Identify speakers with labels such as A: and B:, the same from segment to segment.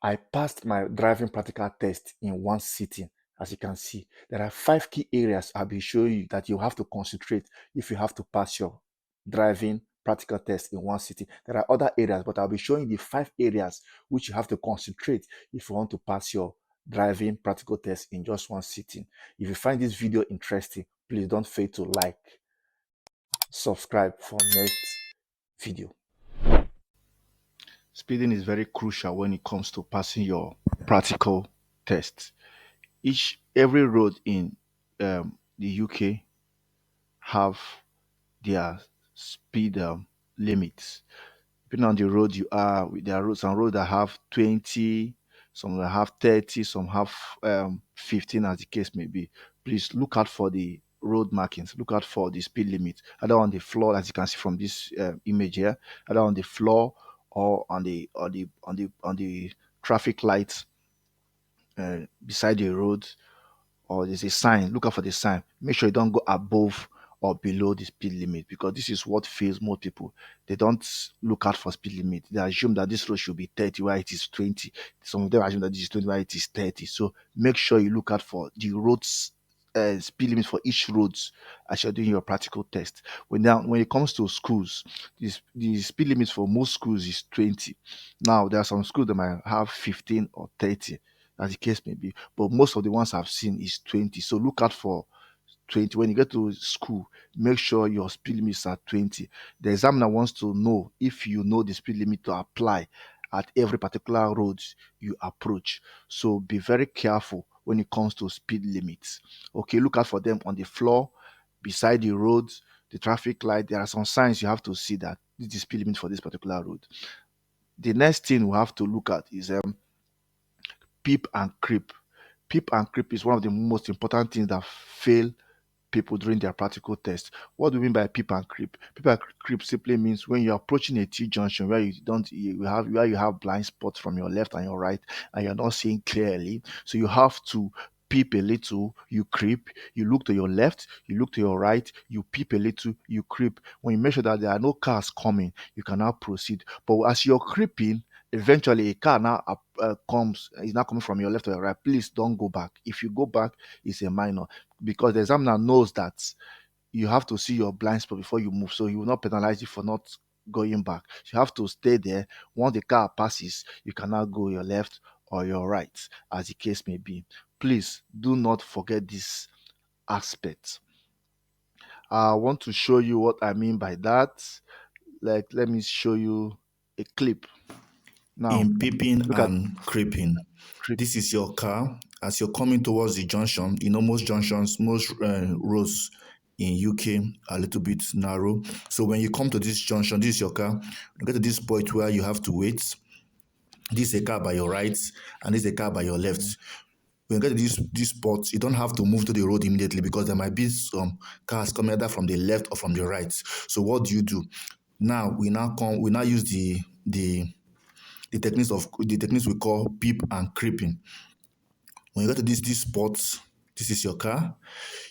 A: I passed my driving practical test in one sitting. As you can see, there are 5 key areas I'll be showing you that you have to concentrate if you have to pass your driving practical test in one sitting. There are other areas, but I'll be showing you the 5 areas which you have to concentrate if you want to pass your driving practical test in just one sitting. If you find this video interesting, please don't fail to like, subscribe for next video. Speeding is very crucial when it comes to passing your practical test. Every road in the UK have their speed limits. Depending on the road you are, there are roads, some roads that have 20, some that have 30, some have 15, as the case may be. Please look out for the road markings. Look out for the speed limit, either on the floor, as you can see from this image here, either on the floor or on the traffic lights beside the road, or there's a sign. Look out for the sign. Make sure you don't go above or below the speed limit, because this is what fails most people. They don't look out for speed limit. They assume that this road should be 30 while it is 20. Some of them assume that this is 20 while it is 30. So make sure you look out for the roads speed limits for each roads as you're doing your practical test. When it comes to schools, the speed limits for most schools is 20. Now there are some schools that might have 15 or 30, as the case may be, but most of the ones I've seen is 20. So look out for 20. When you get to school, make sure your speed limits are 20. The examiner wants to know if you know the speed limit to apply at every particular road you approach. So be very careful when it comes to speed limits. Okay, look out for them on the floor, beside the roads, the traffic light. There are some signs you have to see that this is the speed limit for this particular road. The next thing we have to look at is peep and creep. Peep and creep is one of the most important things that fail people during their practical test. What do we mean by peep and creep? Peep and creep simply means when you're approaching a T junction where you have blind spots from your left and your right, and you're not seeing clearly. So you have to peep a little, you creep, you look to your left, you look to your right, you peep a little, you creep. When you make sure that there are no cars coming, you can now proceed. But as you're creeping, eventually a car now is now coming from your left or your right. Please don't go back. If you go back, it's a minor, because the examiner knows that you have to see your blind spot before you move, so he will not penalize you for not going back. So you have to stay there. Once the car passes, you can now go your left or your right, as the case may be. Please do not forget this aspect. I want to show you what I mean by that. Like, let me show you a clip now.
B: In peeping
A: Look at
B: and creeping,
A: clip.
B: this is your car. As you're coming towards the junction, most junctions, most roads in UK are a little bit narrow. So when you come to this junction, this is your car. You get to this point where you have to wait. This is a car by your right, and this is a car by your left. When you get to this spot, you don't have to move to the road immediately, because there might be some cars coming either from the left or from the right. So what do you do? Now we now use the techniques we call peep and creeping. When you get to this spot, this is your car.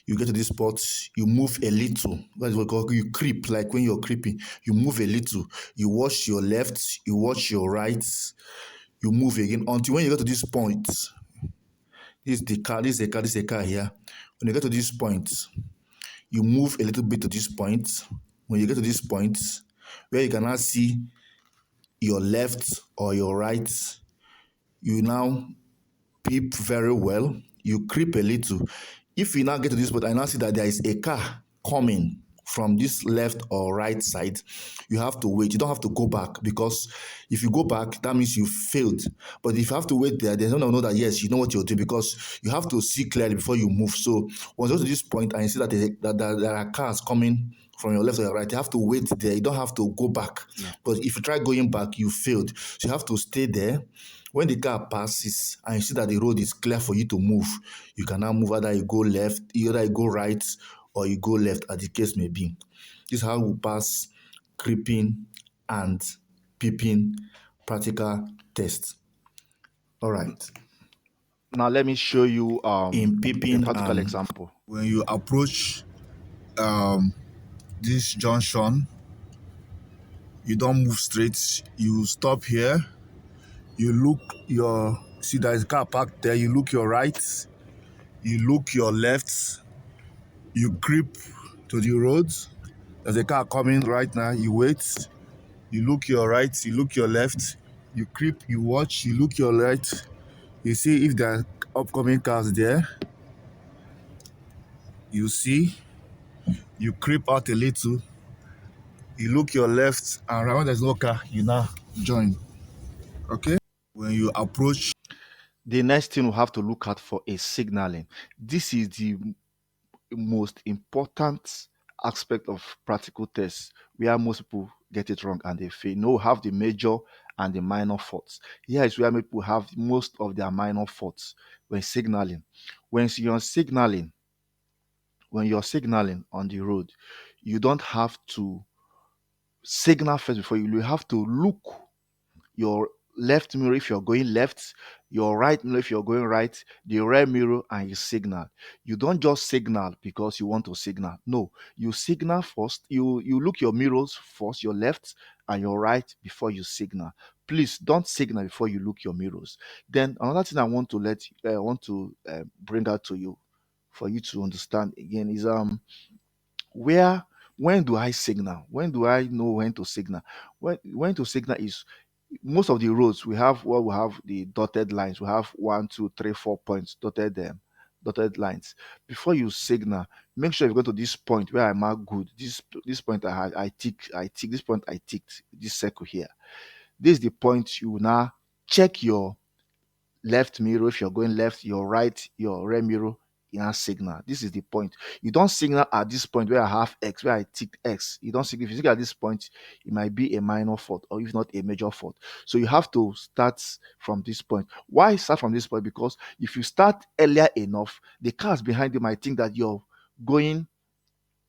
B: You get to this spot, you move a little. That's what we call, you creep. Like when you're creeping, you move a little. You watch your left, you watch your right, you move again until when you get to this point. This is the car. This is a car. This is a car here. When you get to this point, you move a little bit to this point. When you get to this point, where you can now see your left or your right, you now peep very well, you creep a little. If you now get to this spot, I now see that there is a car coming from this left or right side. You have to wait. You don't have to go back, because if you go back, that means you failed. But if you have to wait there, then someone will know that yes, you know what you're doing, because you have to see clearly before you move. So once you go to this point and you see that there are cars coming from your left or your right, you have to wait there. You don't have to go back.
A: Yeah.
B: But if you try going back, you failed. So you have to stay there. When the car passes and you see that the road is clear for you to move, you can now move. Either you go left, either you go right, or you go left, as the case may be. This is how we pass creeping and peeping practical tests. All right.
A: Now let me show you
B: In
A: a
B: peeping
A: practical
B: and
A: example.
C: When you approach this junction, you don't move straight. You stop here.
B: You look your see there's a car parked there. You look your right. You look your left. You creep to the road. There's a car coming right now. You wait. You look your right. You look your left. You creep. You watch. You look your right. You see if there are upcoming cars there. You see. You creep out a little. You look your left and right. When there's no car, you now join. Okay. When you approach,
A: The next thing we have to look at for is signaling. This is the most important aspect of practical tests where most people get it wrong and they fail. No, have the major and the minor faults. Here is where people have most of their minor faults when signaling. When you're signaling, when you're signaling on the road, you don't have to signal first before you have to look your left mirror if you're going left, your right mirror if you're going right, the rear mirror, and you signal. You don't just signal because you want to signal. No, you signal first. You look your mirrors first, your left and your right before you signal. Please don't signal before you look your mirrors. Then another thing I want to bring out to you for you to understand again is where when do I signal? When do I know when to signal? When to signal is most of the roads we have we have the dotted lines. We have 1, 2, 3, 4 points dotted lines. Before you signal, make sure you go to this point where I mark good. This point I tick this point I ticked this circle here. This is the point you now check your left mirror if you're going left, your right, your rear mirror in a signal. This is the point. You don't signal at this point where I have X, where I tick X. You don't signal. If you signal at this point, it might be a minor fault or if not a major fault. So you have to start from this point. Why start from this point? Because if you start earlier enough, the cars behind you might think that you're going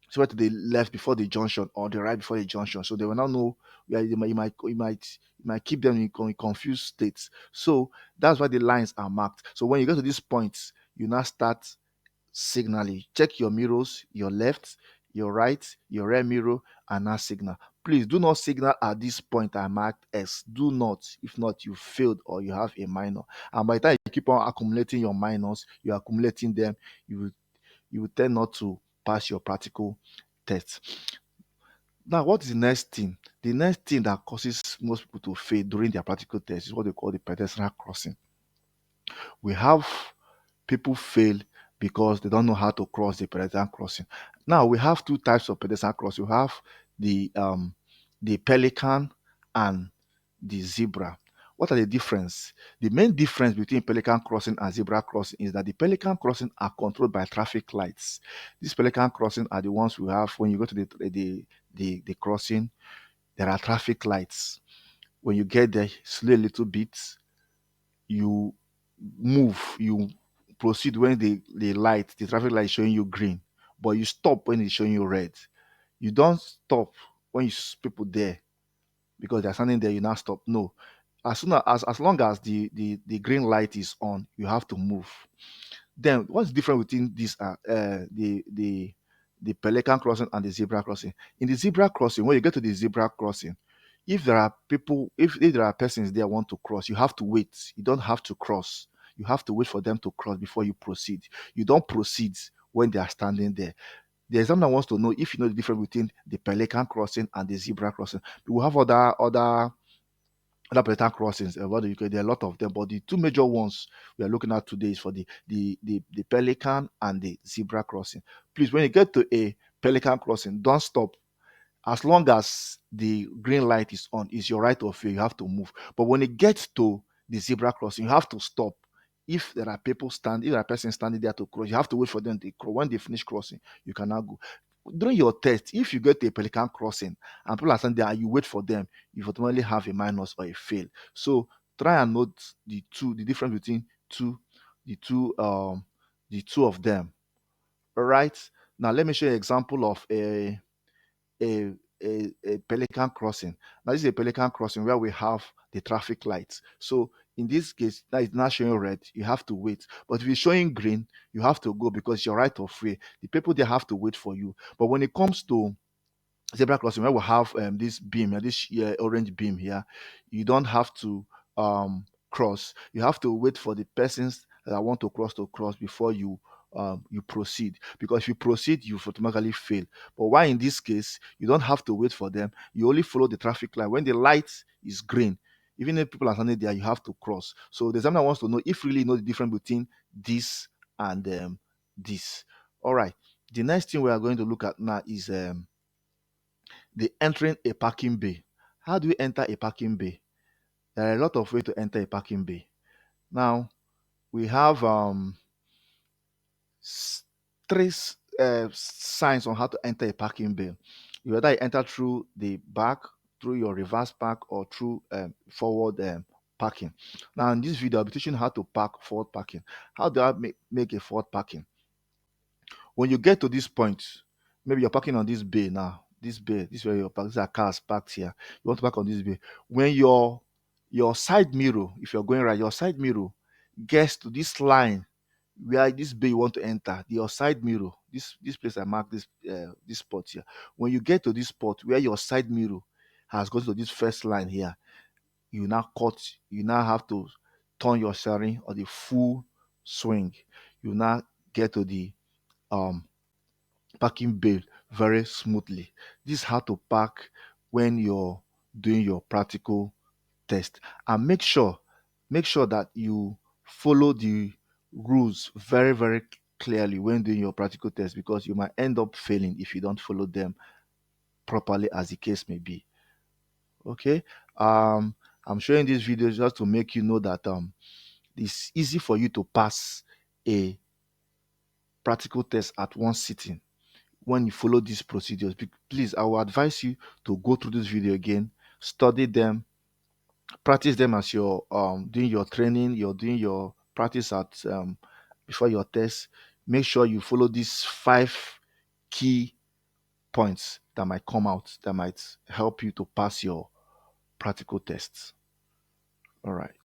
A: somewhere to the left before the junction or the right before the junction. So they will not know where you might keep them in confused states. So that's why the lines are marked. So when you get to these points, you now start signaling. Check your mirrors, your left, your right, your rear mirror, and now signal. Please do not signal at this point I marked S. Do not. If not, you failed or you have a minor. And by the time you keep on accumulating your minors, you're accumulating them, you will you will tend not to pass your practical test. Now, what is the next thing? The next thing that causes most people to fail during their practical test is what they call the pedestrian crossing. We have people fail because they don't know how to cross the pedestrian crossing. Now we have two types of pedestrian crossing. We have the pelican and the zebra. What are the difference? The main difference between pelican crossing and zebra crossing is that the pelican crossing are controlled by traffic lights. These pelican crossing are the ones we have when you go to the crossing. There are traffic lights. When you get there, slow a little bit, you you proceed when the traffic light is showing you green, but you stop when it's showing you red. You don't stop when you see people there because they're standing there, you now stop. No. As long as the green light is on, you have to move. Then what's different between these the pelican crossing and the zebra crossing? In the zebra crossing, when you get to the zebra crossing, if there are persons there want to cross, you have to wait. You don't have to cross. You have to wait for them to cross before you proceed. You don't proceed when they are standing there. The examiner wants to know if you know the difference between the pelican crossing and the zebra crossing. We have other pedestrian crossings about the UK. There are a lot of them, but the two major ones we are looking at today is for the pelican and the zebra crossing. Please, when you get to a pelican crossing, don't stop. As long as the green light is on, it's your right of way. You have to move. But when it gets to the zebra crossing, you have to stop. If there are persons standing there to cross, you have to wait for them to cross. When they finish crossing, you cannot go. During your test, if you get to a pelican crossing and people are standing there and you wait for them, you automatically have a minus or a fail. So try and note the difference between the two, the two of them. All right. Now let me show you an example of a, a pelican crossing. Now, this is a pelican crossing where we have the traffic lights. So, in this case, that is not showing red, you have to wait. But if it's showing green, you have to go because you're right of way. The people they have to wait for you. But when it comes to zebra crossing, where we have this beam, this orange beam here, you don't have to. cross, you have to wait for the persons that want to cross before you proceed. Because if you proceed, you automatically fail. But why in this case, you don't have to wait for them. You only follow the traffic light. When the light is green, even if people are standing there, you have to cross. So the examiner wants to know if really you know the difference between this and this. All right. The next thing we are going to look at now is the entering a parking bay. How do we enter a parking bay? There are a lot of ways to enter a parking bay. Now we have s- three signs on how to enter a parking bay. You either enter through the back, through your reverse park, or through forward parking. Now in this video, I'll be teaching how to park forward parking. How do I make a forward parking? When you get to this point, maybe you're parking on this bay now. This bay, this is where your park. These are cars parked here. You want to park on this bay. When your side mirror, if you're going right, your side mirror gets to this line where this bay you want to enter, your side mirror, this place I mark this spot here. When you get to this spot where your side mirror has gone to this first line here, you now cut. You now have to turn your steering or the full swing. You now get to the um parking bay very smoothly. This is how to park when you're doing your practical test. And make sure that you follow the rules very, very clearly when doing your practical test, because you might end up failing if you don't follow them properly, as the case may be. Okay. um I'm showing this video just to make you know that it's easy for you to pass a practical test at one sitting when you follow these procedures. Please, I will advise you to go through this video again, study them, practice them as you're doing your training, you're doing your practice at before your test. Make sure you follow these 5 key points that might come out that might help you to pass your practical tests. All right.